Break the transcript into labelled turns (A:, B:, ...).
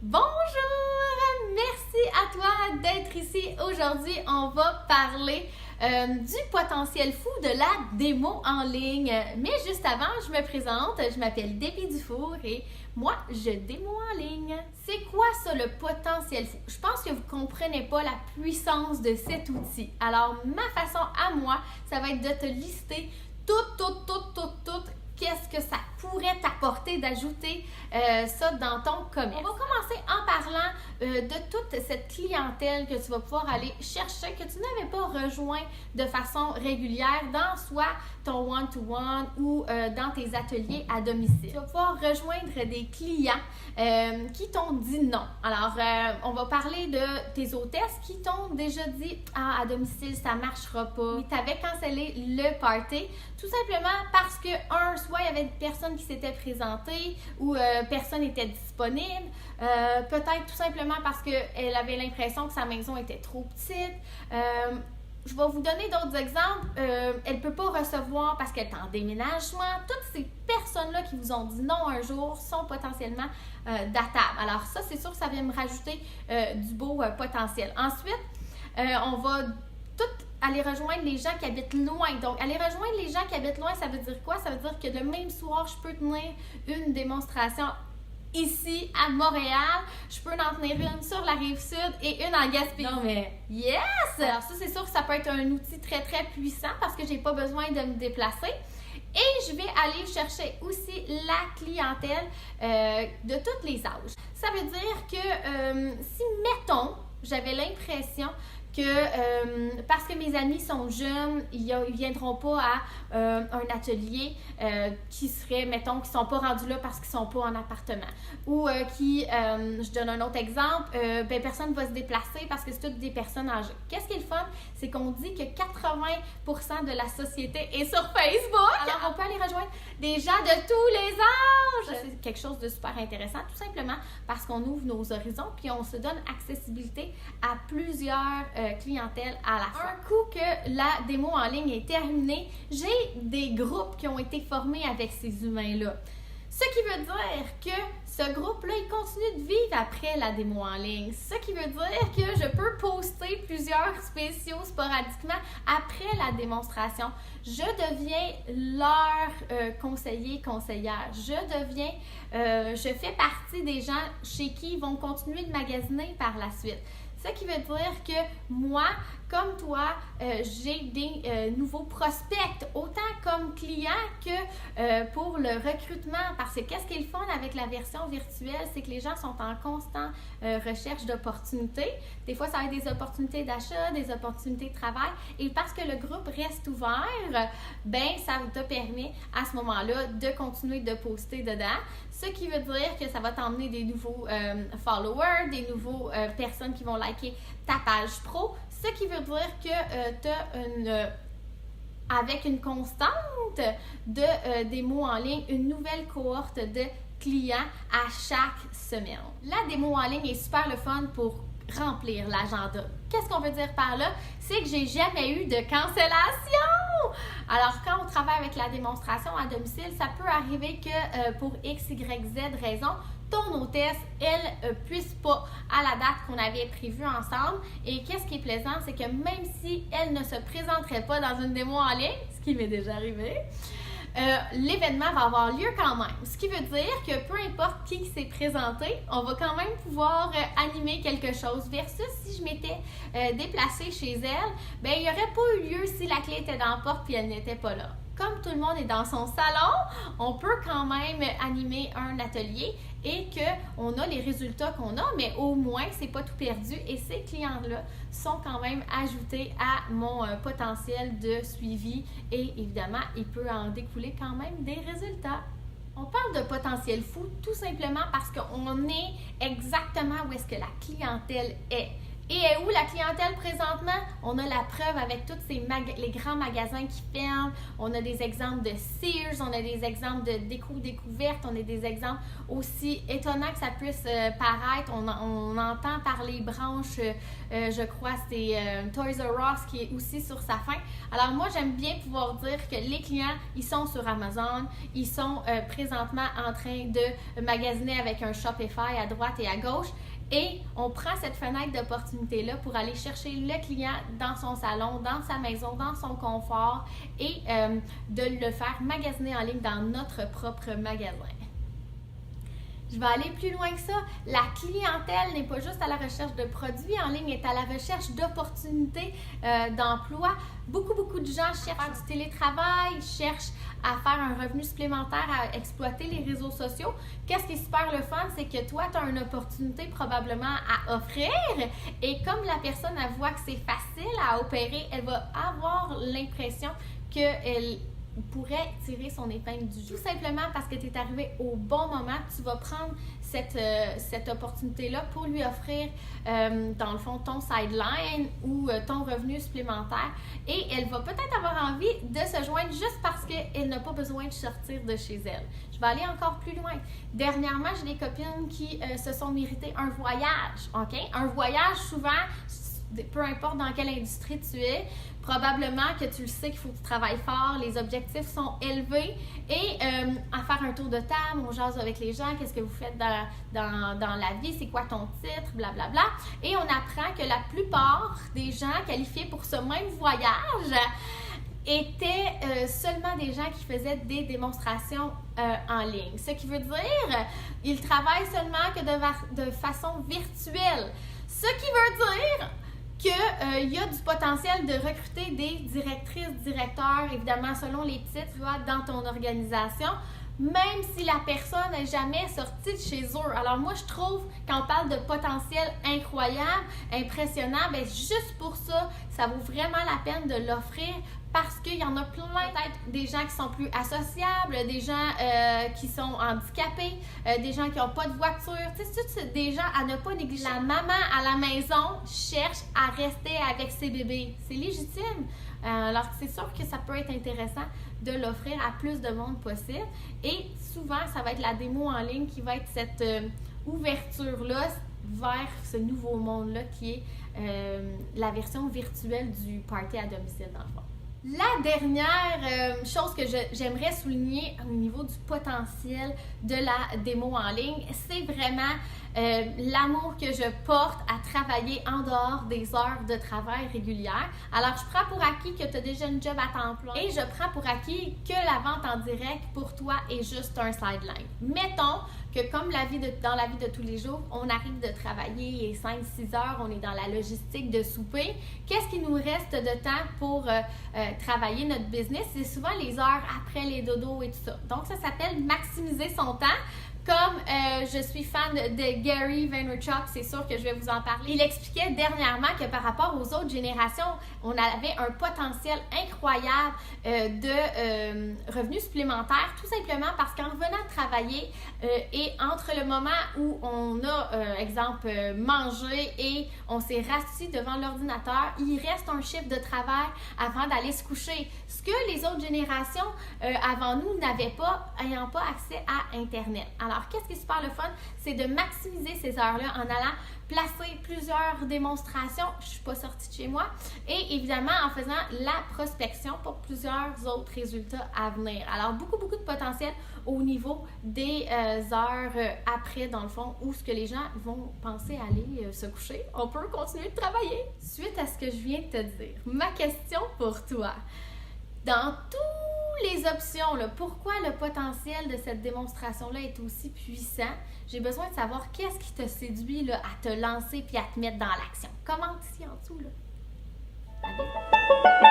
A: Bonjour! Merci à toi d'être ici. Aujourd'hui, on va parler du potentiel fou de la démo en ligne. Mais juste avant, je me présente. Je m'appelle Debbie Dufour et moi, je démo en ligne. C'est quoi ça, le potentiel fou? Je pense que vous ne comprenez pas la puissance de cet outil. Alors, ma façon à moi, ça va être de te lister toutes qu'est-ce que ça pourrait t'apporter d'ajouter ça dans ton commerce. On va commencer en parlant de toute cette clientèle que tu vas pouvoir aller chercher, que tu n'avais pas rejoint de façon régulière dans soit ton one-to-one ou dans tes ateliers à domicile. Tu vas pouvoir rejoindre des clients qui t'ont dit non. Alors, on va parler de tes hôtesses qui t'ont déjà dit « Ah, à domicile, ça ne marchera pas. » Ils t'avaient cancellé le party, tout simplement parce que, soit il y avait une personne qui s'était présentée ou personne n'était disponible. Peut-être tout simplement parce qu'elle avait l'impression que sa maison était trop petite. Je vais vous donner d'autres exemples. Elle ne peut pas recevoir parce qu'elle est en déménagement. Toutes ces personnes-là qui vous ont dit non un jour sont potentiellement datables. Alors ça, c'est sûr que ça vient me rajouter du beau potentiel. Ensuite, on va aller rejoindre les gens qui habitent loin. Donc, aller rejoindre les gens qui habitent loin, ça veut dire quoi? Ça veut dire que le même soir, je peux tenir une démonstration ici à Montréal. Je peux en tenir une sur la Rive-Sud et une en Gaspésie.
B: Non, mais
A: yes! Alors ça, c'est sûr que ça peut être un outil très, très puissant parce que j'ai pas besoin de me déplacer. Et je vais aller chercher aussi la clientèle de tous les âges. Ça veut dire que si, mettons, j'avais l'impression que parce que mes amis sont jeunes, ils ne viendront pas à un atelier qui serait, mettons, qui ne sont pas rendus là parce qu'ils ne sont pas en appartement. Ou je donne un autre exemple, personne ne va se déplacer parce que c'est toutes des personnes âgées. Qu'est-ce qui est le fun? C'est qu'on dit que 80% de la société est sur Facebook. Alors, on peut aller rejoindre des gens de tous les âges. C'est quelque chose de super intéressant, tout simplement parce qu'on ouvre nos horizons puis on se donne accessibilité à plusieurs clientèle à la fois. Un coup que la démo en ligne est terminée, j'ai des groupes qui ont été formés avec ces humains-là. Ce qui veut dire que ce groupe-là, il continue de vivre après la démo en ligne. Ce qui veut dire que je peux poster plusieurs spéciaux sporadiquement après la démonstration. Je deviens leur conseiller, conseillère. Je fais partie des gens chez qui ils vont continuer de magasiner par la suite. Ce qui veut dire que moi, comme toi, j'ai des nouveaux prospects, autant comme clients que pour le recrutement. Parce que qu'est-ce qui est le fun avec la version virtuelle, c'est que les gens sont en constante recherche d'opportunités. Des fois, ça va être des opportunités d'achat, des opportunités de travail. Et parce que le groupe reste ouvert, ça te permet à ce moment-là de continuer de poster dedans. Ce qui veut dire que ça va t'emmener des nouveaux followers, des nouveaux personnes qui vont liker ta page pro. Ce qui veut dire que tu as avec une constante de démo en ligne, une nouvelle cohorte de clients à chaque semaine. La démo en ligne est super le fun pour remplir l'agenda. Qu'est-ce qu'on veut dire par là? C'est que j'ai jamais eu de cancellation! Alors, quand on travaille avec la démonstration à domicile, ça peut arriver que pour X, Y, Z raison, ton hôtesse, elle puisse pas à la date qu'on avait prévue ensemble. Et qu'est-ce qui est plaisant, c'est que même si elle ne se présenterait pas dans une démo en ligne, ce qui m'est déjà arrivé, l'événement va avoir lieu quand même. Ce qui veut dire que peu importe qui s'est présenté, on va quand même pouvoir animer quelque chose. Versus si je m'étais déplacée chez elle, il n'y aurait pas eu lieu si la clé était dans la porte et elle n'était pas là. Comme tout le monde est dans son salon, on peut quand même animer un atelier et qu'on a les résultats qu'on a, mais au moins, c'est pas tout perdu et ces clients-là sont quand même ajoutés à mon potentiel de suivi et évidemment, il peut en découler quand même des résultats. On parle de potentiel fou tout simplement parce qu'on est exactement où est-ce que la clientèle est. Et où la clientèle présentement? On a la preuve avec tous les grands magasins qui ferment. On a des exemples de Sears, on a des exemples de découvertes, on a des exemples aussi étonnants que ça puisse paraître. On entend par les branches, je crois, c'est Toys R Us qui est aussi sur sa fin. Alors moi, j'aime bien pouvoir dire que les clients, ils sont sur Amazon, ils sont présentement en train de magasiner avec un Shopify à droite et à gauche. Et on prend cette fenêtre d'opportunité-là pour aller chercher le client dans son salon, dans sa maison, dans son confort et de le faire magasiner en ligne dans notre propre magasin. Je vais aller plus loin que ça. La clientèle n'est pas juste à la recherche de produits en ligne, elle est à la recherche d'opportunités d'emploi. Beaucoup de gens cherchent du télétravail, cherchent à faire un revenu supplémentaire, à exploiter les réseaux sociaux. Qu'est-ce qui est super le fun, c'est que toi, tu as une opportunité probablement à offrir et comme la personne, elle voit que c'est facile à opérer, elle va avoir l'impression qu'elle pourrait tirer son épingle du jeu. Tout simplement parce que tu es arrivé au bon moment, tu vas prendre cette opportunité-là pour lui offrir, dans le fond, ton sideline ou ton revenu supplémentaire. Et elle va peut-être avoir envie de se joindre juste parce qu'elle n'a pas besoin de sortir de chez elle. Je vais aller encore plus loin. Dernièrement, j'ai des copines qui se sont méritées un voyage. OK? Un voyage, souvent, peu importe dans quelle industrie tu es, probablement que tu le sais qu'il faut que tu travailles fort, les objectifs sont élevés et à faire un tour de table, on jase avec les gens, qu'est-ce que vous faites dans la vie, c'est quoi ton titre, blablabla. Et on apprend que la plupart des gens qualifiés pour ce même voyage étaient seulement des gens qui faisaient des démonstrations en ligne. Ce qui veut dire ils travaillent seulement que de façon virtuelle. Ce qui veut dire qu'il y a du potentiel de recruter des directrices, directeurs, évidemment selon les titres dans ton organisation, même si la personne n'est jamais sortie de chez eux. Alors moi, je trouve, quand on parle de potentiel incroyable, impressionnant, bien juste pour ça, ça vaut vraiment la peine de l'offrir parce qu'il y en a plein, peut-être des gens qui sont plus associables, des gens qui sont handicapés, des gens qui n'ont pas de voiture, tu sais, c'est des gens à ne pas négliger. La maman à la maison cherche à rester avec ses bébés. C'est légitime. Alors c'est sûr que ça peut être intéressant de l'offrir à plus de monde possible. Et souvent, ça va être la démo en ligne qui va être cette ouverture-là vers ce nouveau monde-là qui est la version virtuelle du party à domicile dans le fond. La dernière chose que j'aimerais souligner au niveau du potentiel de la démo en ligne, c'est vraiment l'amour que je porte à travailler en dehors des heures de travail régulières. Alors, je prends pour acquis que tu as déjà une job à temps plein et je prends pour acquis que la vente en direct pour toi est juste un sideline. Mettons que comme dans la vie de tous les jours, on arrive de travailler et 5-6 heures, on est dans la logistique de souper. Qu'est-ce qui nous reste de temps pour travailler notre business? C'est souvent les heures après les dodos et tout ça. Donc, ça s'appelle maximiser son temps. Comme je suis fan de Gary Vaynerchuk, c'est sûr que je vais vous en parler. Il expliquait dernièrement que par rapport aux autres générations, on avait un potentiel incroyable de revenus supplémentaires, tout simplement parce qu'en revenant travailler et entre le moment où on a, exemple, mangé et on s'est rassis devant l'ordinateur, il reste un chiffre de travail avant d'aller se coucher. Ce que les autres générations avant nous n'avaient pas, ayant pas accès à Internet. Alors, qu'est-ce qui est super le fun? C'est de maximiser ces heures-là en allant placer plusieurs démonstrations. Je ne suis pas sortie de chez moi. Et évidemment, en faisant la prospection pour plusieurs autres résultats à venir. Alors, beaucoup de potentiel au niveau des heures après, dans le fond, où ce que les gens vont penser aller se coucher. On peut continuer de travailler. Suite à ce que je viens de te dire, ma question pour toi. Dans toutes les options, là, pourquoi le potentiel de cette démonstration-là est aussi puissant? J'ai besoin de savoir qu'est-ce qui te séduit là, à te lancer puis à te mettre dans l'action. Commente ici en dessous. Là. Allez.